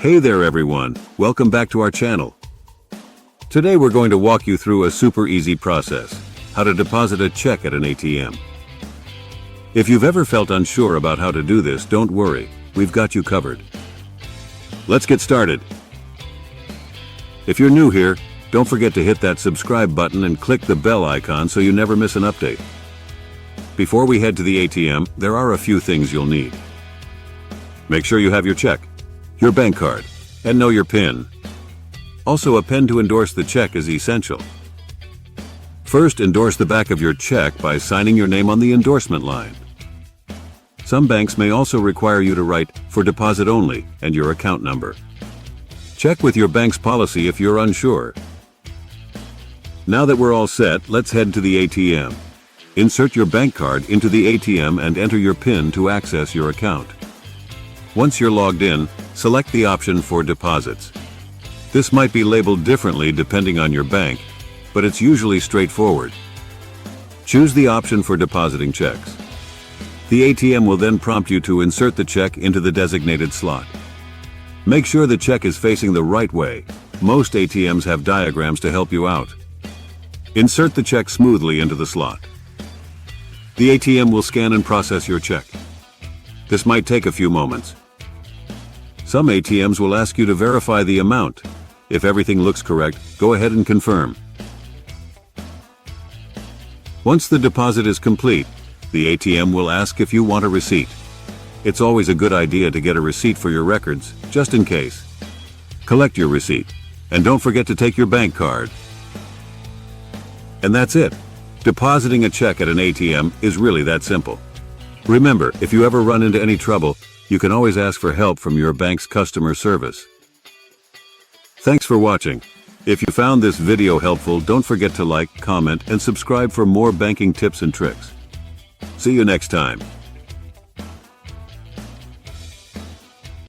Hey there everyone, welcome back to our channel. Today we're going to walk you through a super easy process, how to deposit a check at an ATM. If you've ever felt unsure about how to do this, don't worry, we've got you covered. Let's get started. If you're new here, don't forget to hit that subscribe button and click the bell icon so you never miss an update. Before we head to the ATM, there are a few things you'll need. Make sure you have your check, your bank card, and know your PIN. Also, a pen to endorse the check is essential. First, endorse the back of your check by signing your name on the endorsement line. Some banks may also require you to write "for deposit only" and your account number. Check with your bank's policy if you're unsure. Now that we're all set, let's head to the ATM. Insert your bank card into the ATM and enter your PIN to access your account. Once you're logged in, select the option for deposits. This might be labeled differently depending on your bank, but it's usually straightforward. Choose the option for depositing checks. The ATM will then prompt you to insert the check into the designated slot. Make sure the check is facing the right way. Most ATMs have diagrams to help you out. Insert the check smoothly into the slot. The ATM will scan and process your check. This might take a few moments. Some ATMs will ask you to verify the amount. If everything looks correct, go ahead and confirm. Once the deposit is complete, the ATM will ask if you want a receipt. It's always a good idea to get a receipt for your records, just in case. Collect your receipt, and don't forget to take your bank card. And that's it. Depositing a check at an ATM is really that simple. Remember, if you ever run into any trouble, you can always ask for help from your bank's customer service. Thanks for watching. If you found this video helpful, don't forget to like, comment, and subscribe for more banking tips and tricks. See you next time.